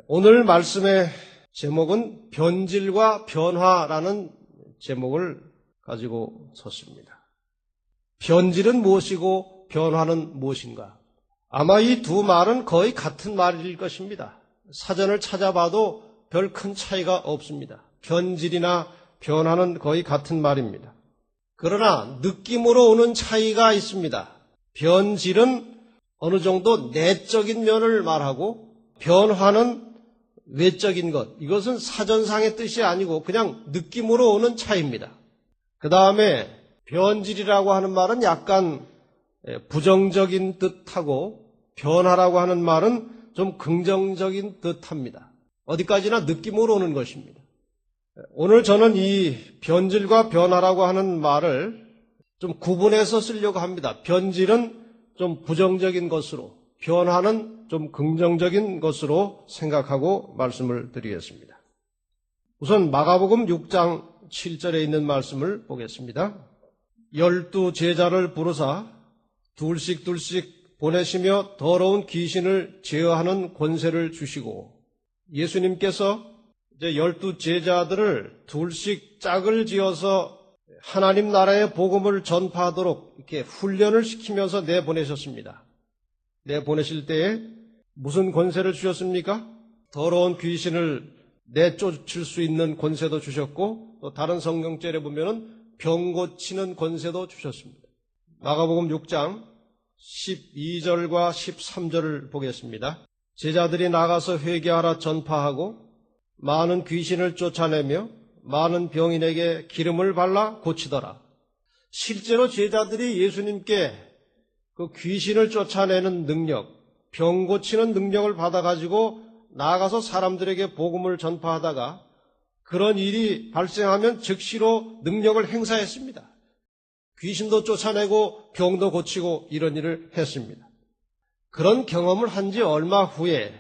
오늘 말씀의 제목은 변질과 변화라는 제목을 가지고 섰습니다. 변질은 무엇이고 변화는 무엇인가? 아마 이 두 말은 거의 같은 말일 것입니다. 사전을 찾아봐도 별 큰 차이가 없습니다. 변질이나 변화는 거의 같은 말입니다. 그러나 느낌으로 오는 차이가 있습니다. 변질은 어느 정도 내적인 면을 말하고 변화는 외적인 것, 이것은 사전상의 뜻이 아니고 그냥 느낌으로 오는 차이입니다. 그 다음에 변질이라고 하는 말은 약간 부정적인 뜻하고 변화라고 하는 말은 좀 긍정적인 뜻합니다. 어디까지나 느낌으로 오는 것입니다. 오늘 저는 이 변질과 변화라고 하는 말을 좀 구분해서 쓰려고 합니다. 변질은 좀 부정적인 것으로, 변화는 좀 긍정적인 것으로 생각하고 말씀을 드리겠습니다. 우선 마가복음 6장 7절에 있는 말씀을 보겠습니다. 12 제자를 부르사 둘씩 보내시며 더러운 귀신을 제어하는 권세를 주시고, 예수님께서 이제 12 제자들을 둘씩 짝을 지어서 하나님 나라의 복음을 전파하도록 이렇게 훈련을 시키면서 내보내셨습니다. 내보내실 때에 무슨 권세를 주셨습니까? 더러운 귀신을 내쫓을 수 있는 권세도 주셨고, 또 다른 성경절에 보면은 병 고치는 권세도 주셨습니다. 마가복음 6장 12절과 13절을 보겠습니다. 제자들이 나가서 회개하라 전파하고 많은 귀신을 쫓아내며 많은 병인에게 기름을 발라 고치더라. 실제로 제자들이 예수님께 그 귀신을 쫓아내는 능력, 병 고치는 능력을 받아가지고 나가서 사람들에게 복음을 전파하다가 그런 일이 발생하면 즉시로 능력을 행사했습니다. 귀신도 쫓아내고 병도 고치고 이런 일을 했습니다. 그런 경험을 한 지 얼마 후에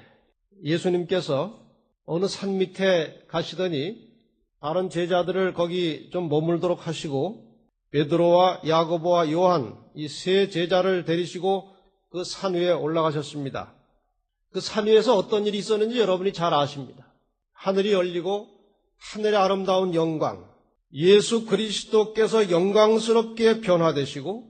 예수님께서 어느 산 밑에 가시더니 다른 제자들을 거기 좀 머물도록 하시고 베드로와 야고보와 요한 이 세 제자를 데리시고 그 산 위에 올라가셨습니다. 그 산 위에서 어떤 일이 있었는지 여러분이 잘 아십니다. 하늘이 열리고 하늘의 아름다운 영광, 예수 그리스도께서 영광스럽게 변화되시고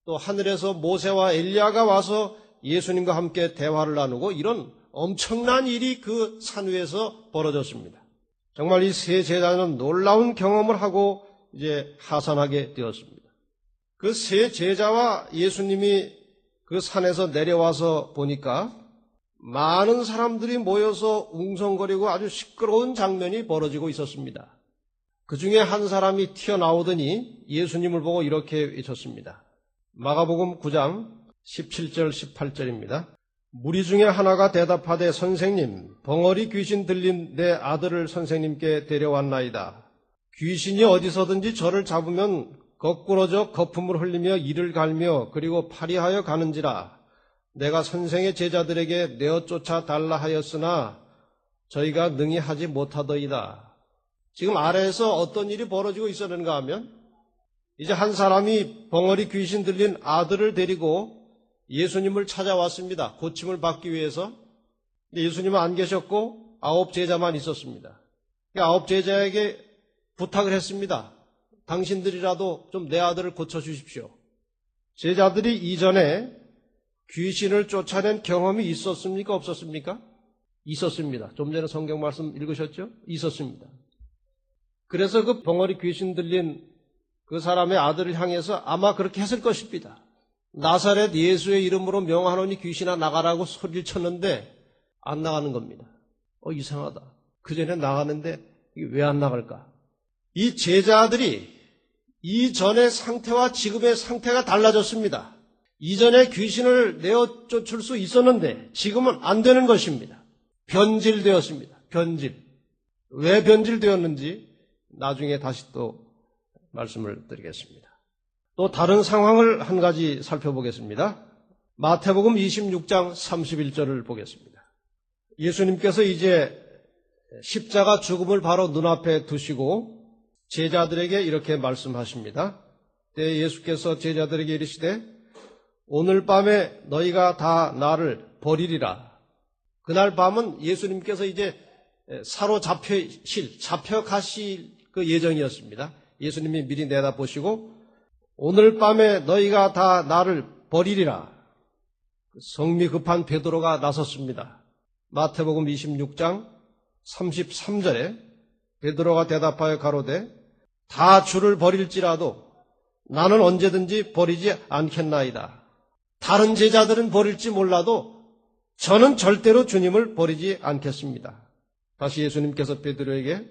또 하늘에서 모세와 엘리야가 와서 예수님과 함께 대화를 나누고 이런 엄청난 일이 그 산 위에서 벌어졌습니다. 정말 이 세 제자는 놀라운 경험을 하고 이제 하산하게 되었습니다. 그 세 제자와 예수님이 그 산에서 내려와서 보니까 많은 사람들이 모여서 웅성거리고 아주 시끄러운 장면이 벌어지고 있었습니다. 그 중에 한 사람이 튀어나오더니 예수님을 보고 이렇게 외쳤습니다. 마가복음 9장 17절 18절입니다. 무리 중에 하나가 대답하되 선생님, 벙어리 귀신 들린 내 아들을 선생님께 데려왔나이다. 귀신이 어디서든지 저를 잡으면 거꾸러져 거품을 흘리며 이를 갈며 그리고 파리하여 가는지라. 내가 선생의 제자들에게 내어 쫓아 달라 하였으나 저희가 능히 하지 못하더이다. 지금 아래에서 어떤 일이 벌어지고 있었는가 하면 이제 한 사람이 벙어리 귀신 들린 아들을 데리고 예수님을 찾아왔습니다. 고침을 받기 위해서. 예수님은 안 계셨고 9 제자만 있었습니다. 9 제자에게 부탁을 했습니다. 당신들이라도 좀 내 아들을 고쳐주십시오. 제자들이 이전에 귀신을 쫓아낸 경험이 있었습니까? 없었습니까? 있었습니다. 좀 전에 성경 말씀 읽으셨죠? 있었습니다. 그래서 그 벙어리 귀신 들린 그 사람의 아들을 향해서 아마 그렇게 했을 것입니다. 나사렛 예수의 이름으로 명하노니 귀신아 나가라고 소리를 쳤는데 안 나가는 겁니다. 이상하다. 그 전에 나가는데 이게 왜 안 나갈까? 이 제자들이 이전의 상태와 지금의 상태가 달라졌습니다. 이전에 귀신을 내어 쫓을 수 있었는데 지금은 안 되는 것입니다. 변질되었습니다. 변질. 왜 변질되었는지 나중에 다시 또 말씀을 드리겠습니다. 또 다른 상황을 한 가지 살펴보겠습니다. 마태복음 26장 31절을 보겠습니다. 예수님께서 이제 십자가 죽음을 바로 눈앞에 두시고 제자들에게 이렇게 말씀하십니다. 그때 예수께서 제자들에게 이르시되 오늘 밤에 너희가 다 나를 버리리라. 그날 밤은 예수님께서 이제 잡혀가실 그 예정이었습니다. 예수님이 미리 내다보시고 오늘 밤에 너희가 다 나를 버리리라. 성미 급한 베드로가 나섰습니다. 마태복음 26장 33절에 베드로가 대답하여 가로되 다 주를 버릴지라도 나는 언제든지 버리지 않겠나이다. 다른 제자들은 버릴지 몰라도 저는 절대로 주님을 버리지 않겠습니다. 다시 예수님께서 베드로에게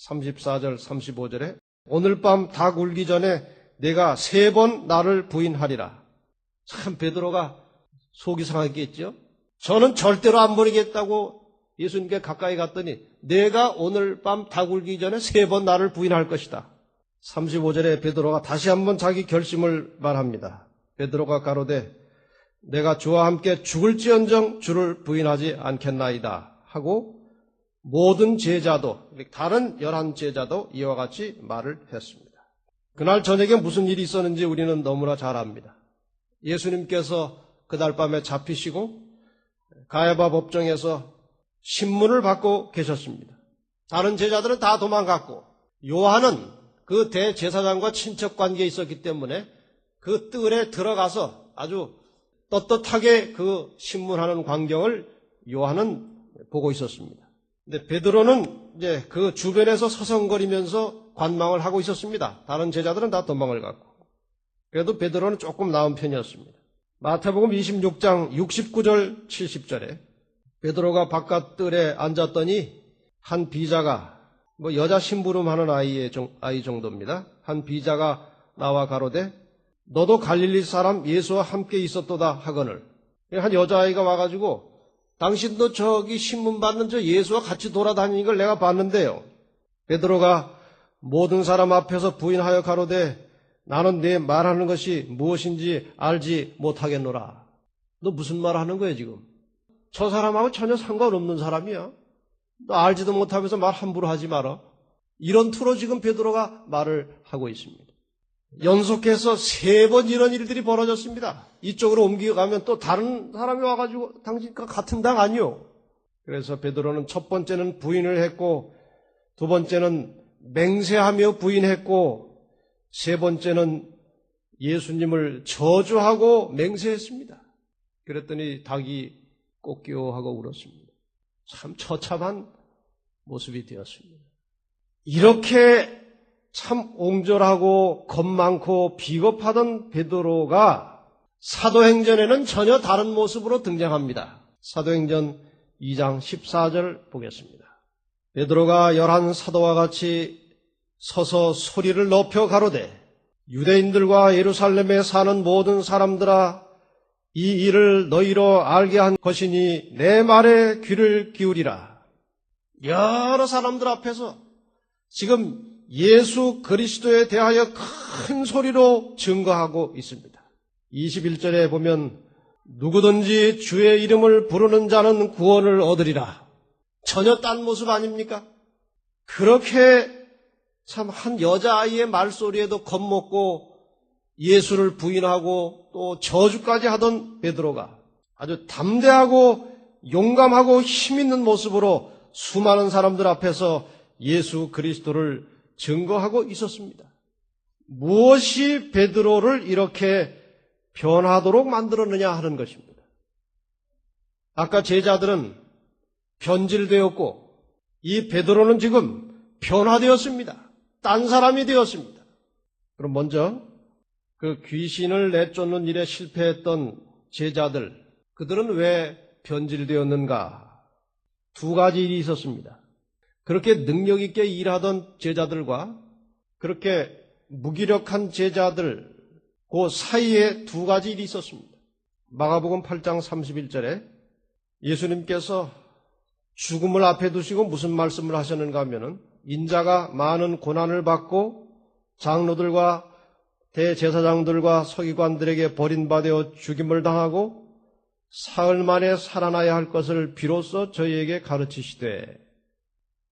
34절 35절에 오늘 밤 닭 울기 전에 내가 3번 나를 부인하리라. 참 베드로가 속이 상하겠죠. 저는 절대로 안 버리겠다고 예수님께 가까이 갔더니 내가 오늘 밤 닭 울기 전에 3번 나를 부인할 것이다. 35절에 베드로가 다시 한번 자기 결심을 말합니다. 베드로가 가로되 내가 주와 함께 죽을지언정 주를 부인하지 않겠나이다 하고 모든 제자도 다른 11제자도 이와 같이 말을 했습니다. 그날 저녁에 무슨 일이 있었는지 우리는 너무나 잘 압니다. 예수님께서 그날 밤에 잡히시고 가야바 법정에서 신문을 받고 계셨습니다. 다른 제자들은 다 도망갔고 요한은 그 대제사장과 친척 관계에 있었기 때문에 그 뜰에 들어가서 아주 떳떳하게 그 신문하는 광경을 요한은 보고 있었습니다. 근데 베드로는 이제 그 주변에서 서성거리면서 관망을 하고 있었습니다. 다른 제자들은 다 도망을 갔고. 그래도 베드로는 조금 나은 편이었습니다. 마태복음 26장 69절 70절에 베드로가 바깥 뜰에 앉았더니 한 비자가 여자 심부름하는 아이 정도입니다. 한 비자가 나와 가로되 너도 갈릴리 사람 예수와 함께 있었도다 하거늘. 한 여자아이가 와가지고 당신도 저기 신문 받는 저 예수와 같이 돌아다니는 걸 내가 봤는데요. 베드로가 모든 사람 앞에서 부인하여 가로되 나는 네 말하는 것이 무엇인지 알지 못하겠노라. 너 무슨 말 하는 거야 지금? 저 사람하고 전혀 상관없는 사람이야. 너 알지도 못하면서 말 함부로 하지 마라. 이런 투로 지금 베드로가 말을 하고 있습니다. 연속해서 3번 이런 일들이 벌어졌습니다. 이쪽으로 옮겨가면 또 다른 사람이 와가지고 당신과 같은 당 아니요. 그래서 베드로는 첫 번째는 부인을 했고 두 번째는 맹세하며 부인했고 세 번째는 예수님을 저주하고 맹세했습니다. 그랬더니 닭이 꼭 끼워하고 울었습니다. 참 처참한 모습이 되었습니다. 이렇게 참 옹졸하고 겁 많고 비겁하던 베드로가 사도행전에는 전혀 다른 모습으로 등장합니다. 사도행전 2장 14절 보겠습니다. 베드로가 11 사도와 같이 서서 소리를 높여 가로되 유대인들과 예루살렘에 사는 모든 사람들아 이 일을 너희로 알게 한 것이니 내 말에 귀를 기울이라. 여러 사람들 앞에서 지금 예수 그리스도에 대하여 큰 소리로 증거하고 있습니다. 21절에 보면 누구든지 주의 이름을 부르는 자는 구원을 얻으리라. 전혀 딴 모습 아닙니까? 그렇게 참 한 여자아이의 말소리에도 겁먹고 예수를 부인하고 또 저주까지 하던 베드로가 아주 담대하고 용감하고 힘있는 모습으로 수많은 사람들 앞에서 예수 그리스도를 증거하고 있었습니다. 무엇이 베드로를 이렇게 변하도록 만들었느냐 하는 것입니다. 아까 제자들은 변질되었고 이 베드로는 지금 변화되었습니다. 딴 사람이 되었습니다. 그럼 먼저 그 귀신을 내쫓는 일에 실패했던 제자들, 그들은 왜 변질되었는가? 2가지 일이 있었습니다. 그렇게 능력 있게 일하던 제자들과 그렇게 무기력한 제자들, 그 사이에 2가지 일이 있었습니다. 마가복음 8장 31절에 예수님께서 죽음을 앞에 두시고 무슨 말씀을 하셨는가 하면은 인자가 많은 고난을 받고 장로들과 대제사장들과 서기관들에게 버림받아 죽임을 당하고 사흘 만에 살아나야 할 것을 비로소 저희에게 가르치시되.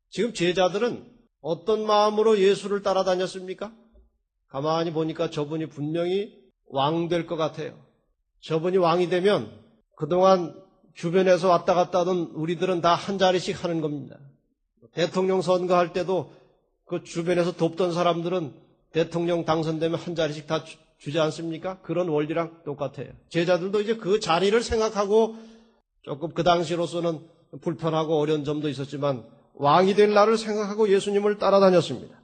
지금 제자들은 어떤 마음으로 예수를 따라다녔습니까? 가만히 보니까 저분이 분명히 왕 될 것 같아요. 저분이 왕이 되면 그동안 주변에서 왔다 갔다 하던 우리들은 다 한 자리씩 하는 겁니다. 대통령 선거할 때도 그 주변에서 돕던 사람들은 대통령 당선되면 한 자리씩 다 주지 않습니까? 그런 원리랑 똑같아요. 제자들도 이제 그 자리를 생각하고 조금 그 당시로서는 불편하고 어려운 점도 있었지만 왕이 될 날을 생각하고 예수님을 따라다녔습니다.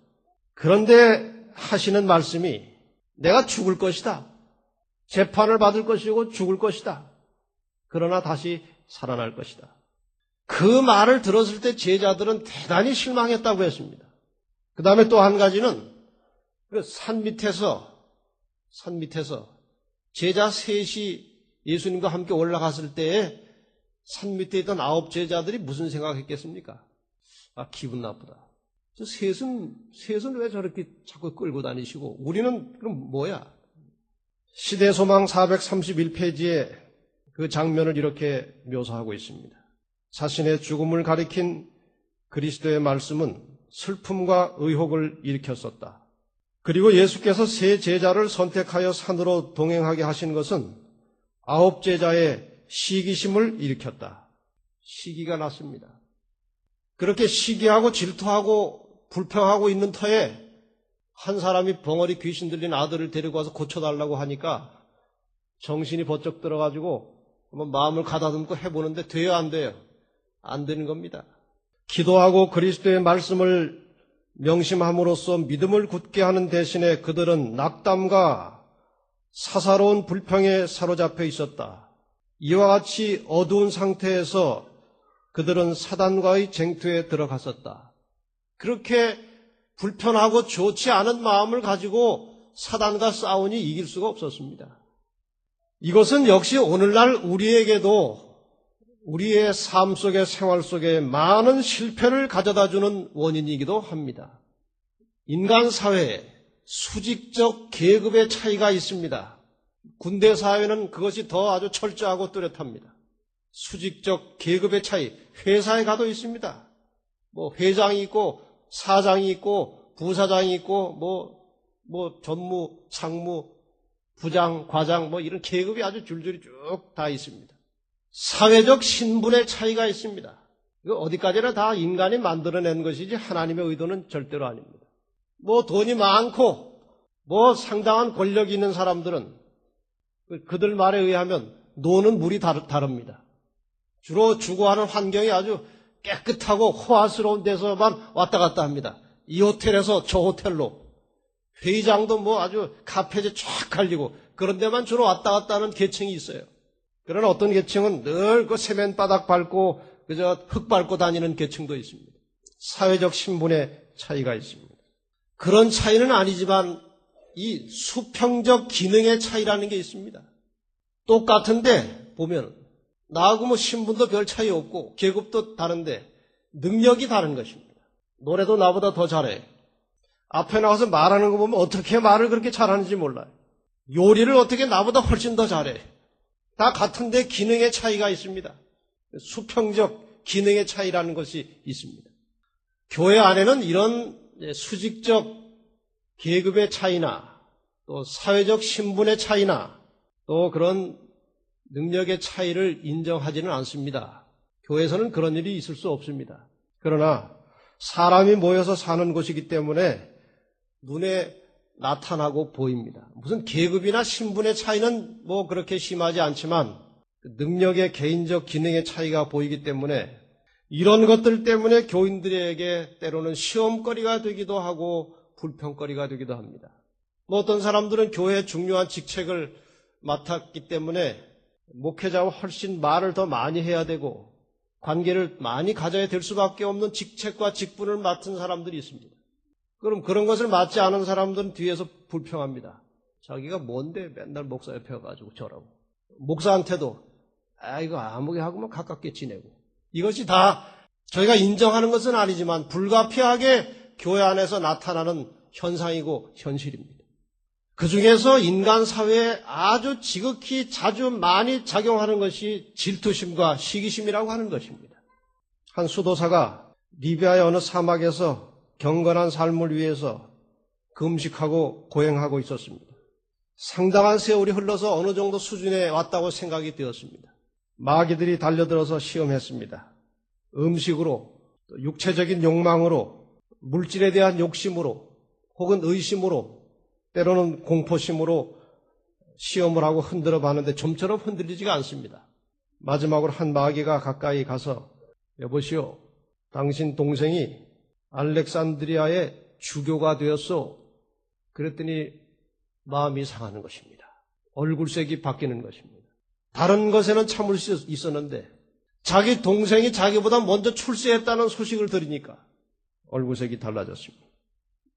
그런데 하시는 말씀이 내가 죽을 것이다. 재판을 받을 것이고 죽을 것이다. 그러나 다시 살아날 것이다. 그 말을 들었을 때 제자들은 대단히 실망했다고 했습니다. 그 다음에 또 한 가지는 그 산 밑에서 제자 셋이 예수님과 함께 올라갔을 때에 산 밑에 있던 9 제자들이 무슨 생각했겠습니까? 아, 기분 나쁘다. 저 셋은 왜 저렇게 자꾸 끌고 다니시고 우리는 그럼 뭐야? 시대소망 431페이지에 그 장면을 이렇게 묘사하고 있습니다. 자신의 죽음을 가리킨 그리스도의 말씀은 슬픔과 의혹을 일으켰었다. 그리고 예수께서 세 제자를 선택하여 산으로 동행하게 하신 것은 9 제자의 시기심을 일으켰다. 시기가 났습니다. 그렇게 시기하고 질투하고 불평하고 있는 터에 한 사람이 벙어리 귀신 들린 아들을 데리고 와서 고쳐달라고 하니까 정신이 번쩍 들어가지고 한번 마음을 가다듬고 해보는데 돼요, 안 돼요? 안 되는 겁니다. 기도하고 그리스도의 말씀을 명심함으로써 믿음을 굳게 하는 대신에 그들은 낙담과 사사로운 불평에 사로잡혀 있었다. 이와 같이 어두운 상태에서 그들은 사단과의 쟁투에 들어갔었다. 그렇게 불편하고 좋지 않은 마음을 가지고 사단과 싸우니 이길 수가 없었습니다. 이것은 역시 오늘날 우리에게도 우리의 삶 속에 생활 속에 많은 실패를 가져다주는 원인이기도 합니다. 인간 사회에 수직적 계급의 차이가 있습니다. 군대 사회는 그것이 더 아주 철저하고 뚜렷합니다. 수직적 계급의 차이, 회사에 가도 있습니다. 뭐 회장이 있고 사장이 있고 부사장이 있고 전무, 상무, 부장, 과장 이런 계급이 아주 줄줄이 쭉 다 있습니다. 사회적 신분의 차이가 있습니다. 이거 어디까지나 다 인간이 만들어낸 것이지 하나님의 의도는 절대로 아닙니다. 돈이 많고 상당한 권력이 있는 사람들은 그들 말에 의하면 노는 물이 다릅니다. 주로 주거하는 환경이 아주 깨끗하고 호화스러운 데서만 왔다 갔다 합니다. 이 호텔에서 저 호텔로. 회의장도 아주 카페지 쫙 갈리고 그런 데만 주로 왔다 갔다 하는 계층이 있어요. 그러나 어떤 계층은 늘 그 세면바닥 밟고 그저 흙 밟고 다니는 계층도 있습니다. 사회적 신분의 차이가 있습니다. 그런 차이는 아니지만 이 수평적 기능의 차이라는 게 있습니다. 똑같은데 보면 나하고 신분도 별 차이 없고 계급도 다른데 능력이 다른 것입니다. 노래도 나보다 더 잘해. 앞에 나와서 말하는 거 보면 어떻게 말을 그렇게 잘하는지 몰라요. 요리를 어떻게 나보다 훨씬 더 잘해. 다 같은데 기능의 차이가 있습니다. 수평적 기능의 차이라는 것이 있습니다. 교회 안에는 이런 수직적 계급의 차이나 또 사회적 신분의 차이나 또 그런 능력의 차이를 인정하지는 않습니다. 교회에서는 그런 일이 있을 수 없습니다. 그러나 사람이 모여서 사는 곳이기 때문에 눈에 나타나고 보입니다. 무슨 계급이나 신분의 차이는 그렇게 심하지 않지만 능력의 개인적 기능의 차이가 보이기 때문에 이런 것들 때문에 교인들에게 때로는 시험거리가 되기도 하고 불평거리가 되기도 합니다. 어떤 사람들은 교회의 중요한 직책을 맡았기 때문에 목회자와 훨씬 말을 더 많이 해야 되고 관계를 많이 가져야 될 수밖에 없는 직책과 직분을 맡은 사람들이 있습니다. 그럼 그런 것을 맡지 않은 사람들은 뒤에서 불평합니다. 자기가 뭔데 맨날 목사 옆에 와가지고 저라고. 목사한테도 이거 아무개 하고만 가깝게 지내고. 이것이 다 저희가 인정하는 것은 아니지만 불가피하게 교회 안에서 나타나는 현상이고 현실입니다. 그중에서 인간 사회에 아주 지극히 자주 많이 작용하는 것이 질투심과 시기심이라고 하는 것입니다. 한 수도사가 리비아의 어느 사막에서 경건한 삶을 위해서 금식하고 고행하고 있었습니다. 상당한 세월이 흘러서 어느 정도 수준에 왔다고 생각이 되었습니다. 마귀들이 달려들어서 시험했습니다. 음식으로, 또 육체적인 욕망으로, 물질에 대한 욕심으로, 혹은 의심으로, 때로는 공포심으로 시험을 하고 흔들어 봤는데 좀처럼 흔들리지가 않습니다. 마지막으로 한 마귀가 가까이 가서 여보시오, 당신 동생이 알렉산드리아의 주교가 되었소. 그랬더니 마음이 상하는 것입니다. 얼굴색이 바뀌는 것입니다. 다른 것에는 참을 수 있었는데 자기 동생이 자기보다 먼저 출세했다는 소식을 들으니까 얼굴색이 달라졌습니다.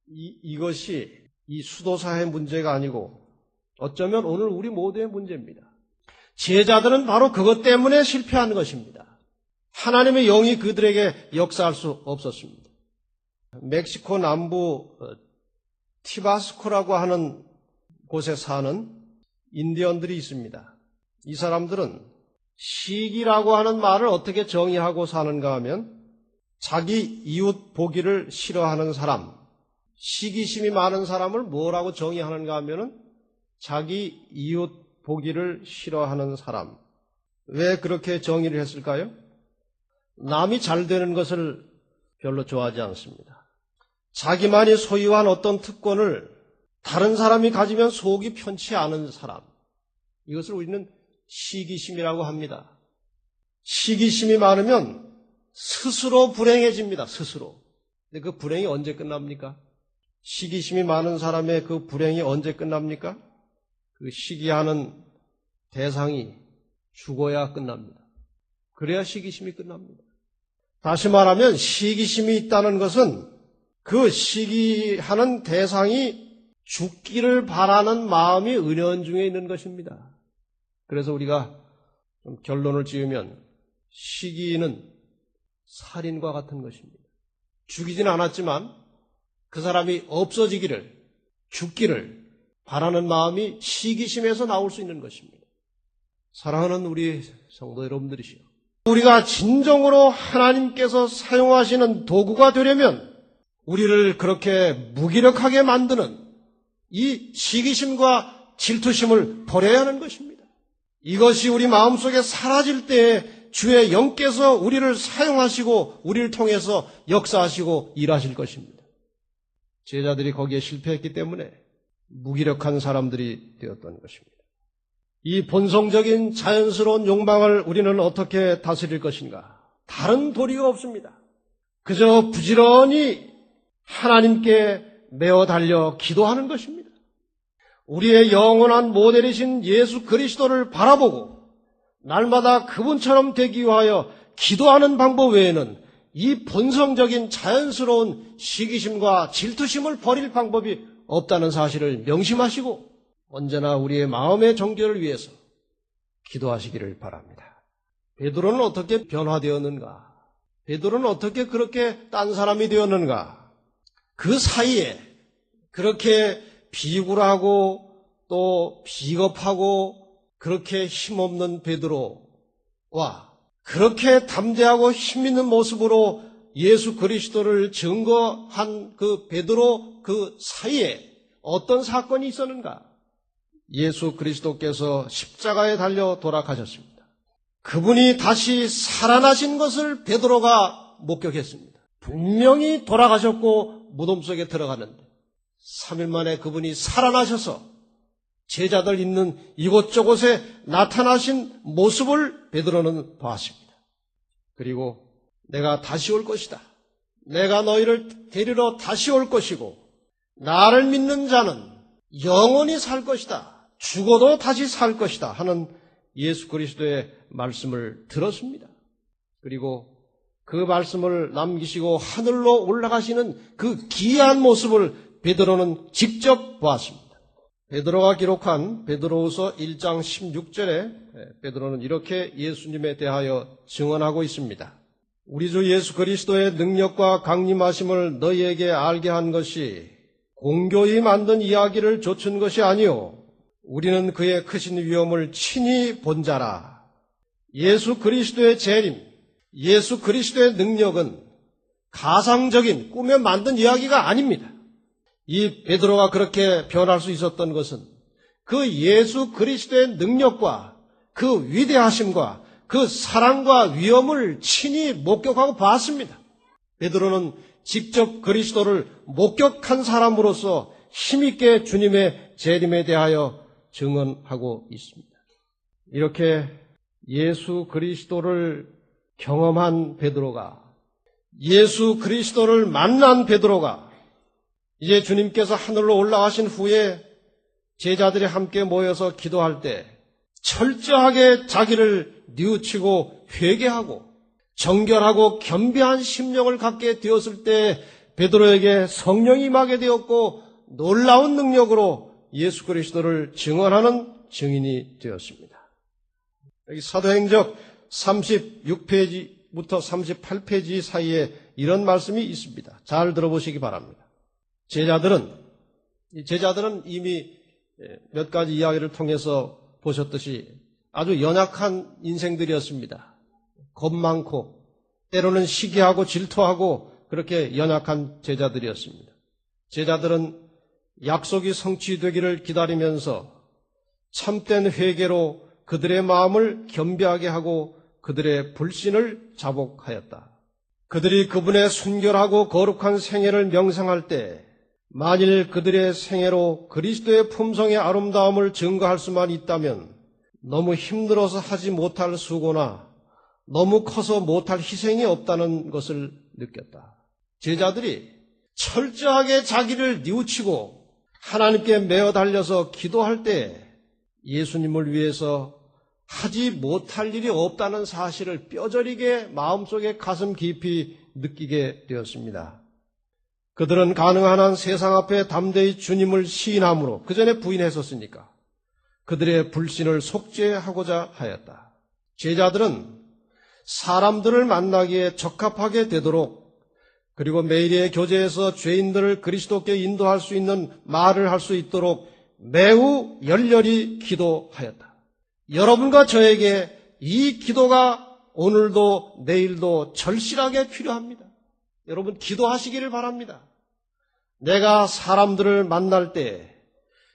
이것이 이 수도사의 문제가 아니고 어쩌면 오늘 우리 모두의 문제입니다. 제자들은 바로 그것 때문에 실패한 것입니다. 하나님의 영이 그들에게 역사할 수 없었습니다. 멕시코 남부 티바스코라고 하는 곳에 사는 인디언들이 있습니다. 이 사람들은 시기라고 하는 말을 어떻게 정의하고 사는가 하면 자기 이웃 보기를 싫어하는 사람, 시기심이 많은 사람을 뭐라고 정의하는가 하면은 자기 이웃 보기를 싫어하는 사람. 왜 그렇게 정의를 했을까요? 남이 잘 되는 것을 별로 좋아하지 않습니다. 자기만이 소유한 어떤 특권을 다른 사람이 가지면 속이 편치 않은 사람. 이것을 우리는 시기심이라고 합니다. 시기심이 많으면 스스로 불행해집니다. 스스로. 근데 그 불행이 언제 끝납니까? 시기심이 많은 사람의 그 불행이 언제 끝납니까? 그 시기하는 대상이 죽어야 끝납니다. 그래야 시기심이 끝납니다. 다시 말하면 시기심이 있다는 것은 그 시기하는 대상이 죽기를 바라는 마음이 은연중에 있는 것입니다. 그래서 우리가 좀 결론을 지으면 시기는 살인과 같은 것입니다. 죽이진 않았지만 그 사람이 없어지기를, 죽기를 바라는 마음이 시기심에서 나올 수 있는 것입니다. 사랑하는 우리 성도 여러분들이시여, 우리가 진정으로 하나님께서 사용하시는 도구가 되려면 우리를 그렇게 무기력하게 만드는 이 시기심과 질투심을 버려야 하는 것입니다. 이것이 우리 마음속에 사라질 때에 주의 영께서 우리를 사용하시고 우리를 통해서 역사하시고 일하실 것입니다. 제자들이 거기에 실패했기 때문에 무기력한 사람들이 되었던 것입니다. 이 본성적인 자연스러운 욕망을 우리는 어떻게 다스릴 것인가? 다른 도리가 없습니다. 그저 부지런히 하나님께 메어 달려 기도하는 것입니다. 우리의 영원한 모델이신 예수 그리스도를 바라보고 날마다 그분처럼 되기 위하여 기도하는 방법 외에는 이 본성적인 자연스러운 시기심과 질투심을 버릴 방법이 없다는 사실을 명심하시고 언제나 우리의 마음의 정결을 위해서 기도하시기를 바랍니다. 베드로는 어떻게 변화되었는가? 베드로는 어떻게 그렇게 딴 사람이 되었는가? 그 사이에 그렇게 비굴하고 또 비겁하고 그렇게 힘없는 베드로와 그렇게 담대하고 힘있는 모습으로 예수 그리스도를 증거한 그 베드로 그 사이에 어떤 사건이 있었는가? 예수 그리스도께서 십자가에 달려 돌아가셨습니다. 그분이 다시 살아나신 것을 베드로가 목격했습니다. 분명히 돌아가셨고 무덤 속에 들어가는데 3일 만에 그분이 살아나셔서 제자들 있는 이곳저곳에 나타나신 모습을 베드로는 보았습니다. 그리고 내가 다시 올 것이다. 내가 너희를 데리러 다시 올 것이고 나를 믿는 자는 영원히 살 것이다. 죽어도 다시 살 것이다 하는 예수 그리스도의 말씀을 들었습니다. 그리고 그 말씀을 남기시고 하늘로 올라가시는 그 기이한 모습을 베드로는 직접 보았습니다. 베드로가 기록한 베드로후서 1장 16절에 베드로는 이렇게 예수님에 대하여 증언하고 있습니다. 우리 주 예수 그리스도의 능력과 강림하심을 너희에게 알게 한 것이 공교히 만든 이야기를 조춘 것이 아니요 우리는 그의 크신 위엄을 친히 본 자라. 예수 그리스도의 재림, 예수 그리스도의 능력은 가상적인 꿈에 만든 이야기가 아닙니다. 이 베드로가 그렇게 변할 수 있었던 것은 그 예수 그리스도의 능력과 그 위대하심과 그 사랑과 위엄을 친히 목격하고 봤습니다. 베드로는 직접 그리스도를 목격한 사람으로서 힘있게 주님의 재림에 대하여 증언하고 있습니다. 이렇게 예수 그리스도를 경험한 베드로가, 예수 그리스도를 만난 베드로가 이제 주님께서 하늘로 올라가신 후에 제자들이 함께 모여서 기도할 때 철저하게 자기를 뉘우치고 회개하고 정결하고 겸비한 심령을 갖게 되었을 때 베드로에게 성령이 임하게 되었고 놀라운 능력으로 예수 그리스도를 증언하는 증인이 되었습니다. 여기 사도행적 36페이지부터 38페이지 사이에 이런 말씀이 있습니다. 잘 들어보시기 바랍니다. 제자들은 이미 몇 가지 이야기를 통해서 보셨듯이 아주 연약한 인생들이었습니다. 겁 많고 때로는 시기하고 질투하고 그렇게 연약한 제자들이었습니다. 제자들은 약속이 성취되기를 기다리면서 참된 회개로 그들의 마음을 겸비하게 하고 그들의 불신을 자복하였다. 그들이 그분의 순결하고 거룩한 생애를 명상할 때 만일 그들의 생애로 그리스도의 품성의 아름다움을 증거할 수만 있다면 너무 힘들어서 하지 못할 수고나 너무 커서 못할 희생이 없다는 것을 느꼈다. 제자들이 철저하게 자기를 뉘우치고 하나님께 매어 달려서 기도할 때 예수님을 위해서 하지 못할 일이 없다는 사실을 뼈저리게 마음속에 가슴 깊이 느끼게 되었습니다. 그들은 가능한 한 세상 앞에 담대히 주님을 시인함으로 그 전에 부인했었으니까 그들의 불신을 속죄하고자 하였다. 제자들은 사람들을 만나기에 적합하게 되도록 그리고 매일의 교제에서 죄인들을 그리스도께 인도할 수 있는 말을 할 수 있도록 매우 열렬히 기도하였다. 여러분과 저에게 이 기도가 오늘도 내일도 절실하게 필요합니다. 여러분 기도하시기를 바랍니다. 내가 사람들을 만날 때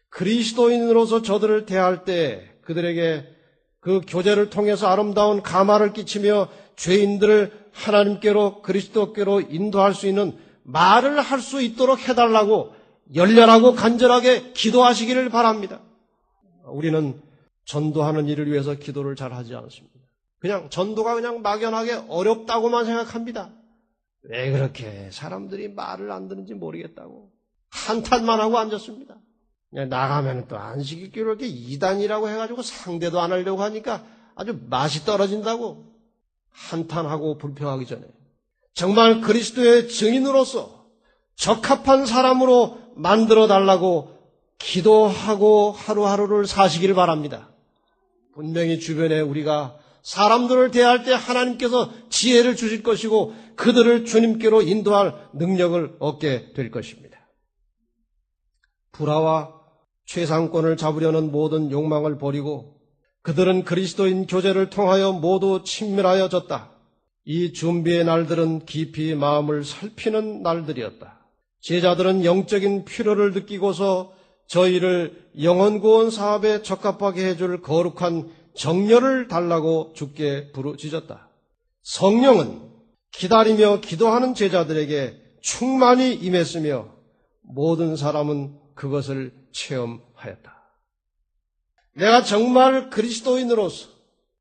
그리스도인으로서 저들을 대할 때 그들에게 그 교제를 통해서 아름다운 감화를 끼치며 죄인들을 하나님께로 그리스도께로 인도할 수 있는 말을 할 수 있도록 해달라고 열렬하고 간절하게 기도하시기를 바랍니다. 우리는 전도하는 일을 위해서 기도를 잘 하지 않습니다. 그냥 전도가 그냥 막연하게 어렵다고만 생각합니다. 왜 그렇게 사람들이 말을 안 듣는지 모르겠다고 한탄만 하고 앉았습니다. 나가면 또 안식일교를 이렇게 이단이라고 해가지고 상대도 안 하려고 하니까 아주 맛이 떨어진다고 한탄하고 불평하기 전에 정말 그리스도의 증인으로서 적합한 사람으로 만들어 달라고 기도하고 하루하루를 사시기를 바랍니다. 분명히 주변에 우리가 사람들을 대할 때 하나님께서 지혜를 주실 것이고 그들을 주님께로 인도할 능력을 얻게 될 것입니다. 불화와 최상권을 잡으려는 모든 욕망을 버리고 그들은 그리스도인 교제를 통하여 모두 친밀하여졌다. 이 준비의 날들은 깊이 마음을 살피는 날들이었다. 제자들은 영적인 필요를 느끼고서 저희를 영혼구원 사업에 적합하게 해줄 거룩한 정열을 달라고 주께 부르짖었다. 성령은 기다리며 기도하는 제자들에게 충만히 임했으며 모든 사람은 그것을 체험하였다. 내가 정말 그리스도인으로서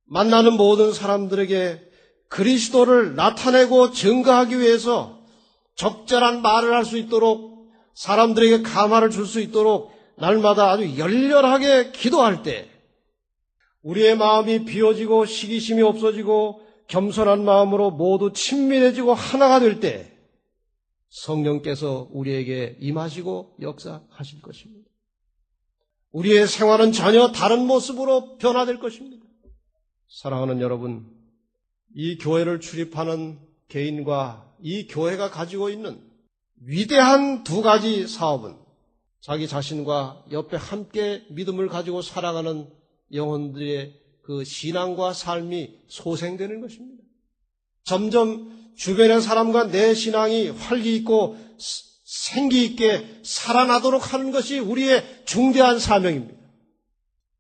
만나는 모든 사람들에게 그리스도를 나타내고 증거하기 위해서 적절한 말을 할 수 있도록 사람들에게 감화를 줄 수 있도록 날마다 아주 열렬하게 기도할 때 우리의 마음이 비워지고 시기심이 없어지고 겸손한 마음으로 모두 친밀해지고 하나가 될 때 성령께서 우리에게 임하시고 역사하실 것입니다. 우리의 생활은 전혀 다른 모습으로 변화될 것입니다. 사랑하는 여러분, 이 교회를 출입하는 개인과 이 교회가 가지고 있는 위대한 두 가지 사업은 자기 자신과 옆에 함께 믿음을 가지고 살아가는 영혼들의 그 신앙과 삶이 소생되는 것입니다. 점점 주변의 사람과 내 신앙이 활기 있고 생기 있게 살아나도록 하는 것이 우리의 중대한 사명입니다.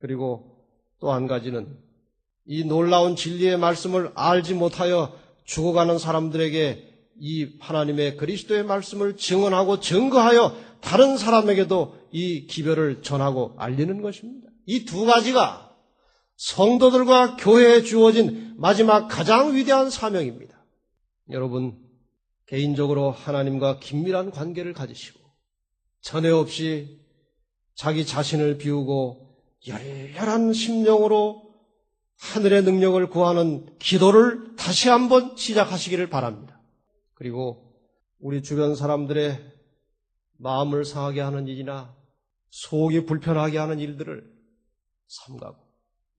그리고 또 한 가지는 이 놀라운 진리의 말씀을 알지 못하여 죽어가는 사람들에게 이 하나님의 그리스도의 말씀을 증언하고 증거하여 다른 사람에게도 이 기별을 전하고 알리는 것입니다. 이 두 가지가 성도들과 교회에 주어진 마지막 가장 위대한 사명입니다. 여러분, 개인적으로 하나님과 긴밀한 관계를 가지시고 전에 없이 자기 자신을 비우고 열렬한 심령으로 하늘의 능력을 구하는 기도를 다시 한번 시작하시기를 바랍니다. 그리고 우리 주변 사람들의 마음을 상하게 하는 일이나 속이 불편하게 하는 일들을 삼가고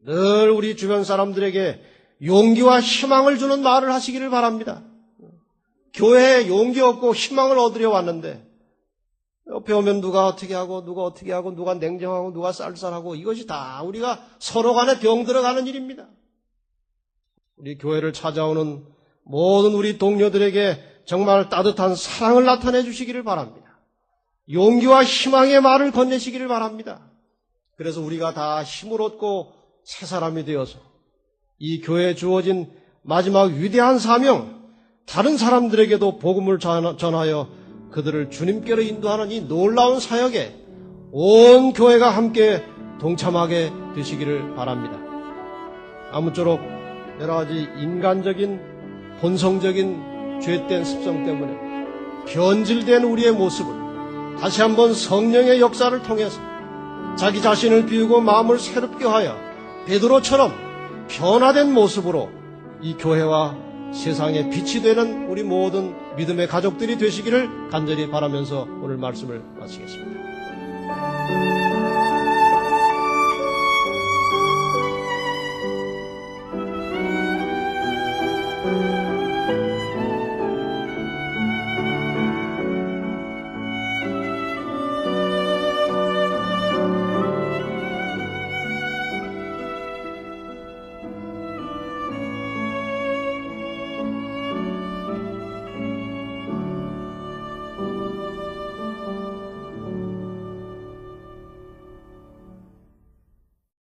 늘 우리 주변 사람들에게 용기와 희망을 주는 말을 하시기를 바랍니다. 교회에 용기 얻고 희망을 얻으려 왔는데 옆에 오면 누가 어떻게 하고 누가 냉정하고 누가 쌀쌀하고 이것이 다 우리가 서로 간에 병 들어가는 일입니다. 우리 교회를 찾아오는 모든 우리 동료들에게 정말 따뜻한 사랑을 나타내 주시기를 바랍니다. 용기와 희망의 말을 건네시기를 바랍니다. 그래서 우리가 다 힘을 얻고 새 사람이 되어서 이 교회에 주어진 마지막 위대한 사명, 다른 사람들에게도 복음을 전하여 그들을 주님께로 인도하는 이 놀라운 사역에 온 교회가 함께 동참하게 되시기를 바랍니다. 아무쪼록 여러 가지 인간적인 본성적인 죄된 습성 때문에 변질된 우리의 모습을 다시 한번 성령의 역사를 통해서 자기 자신을 비우고 마음을 새롭게 하여 베드로처럼 변화된 모습으로 이 교회와 세상에 빛이 되는 우리 모든 믿음의 가족들이 되시기를 간절히 바라면서 오늘 말씀을 마치겠습니다.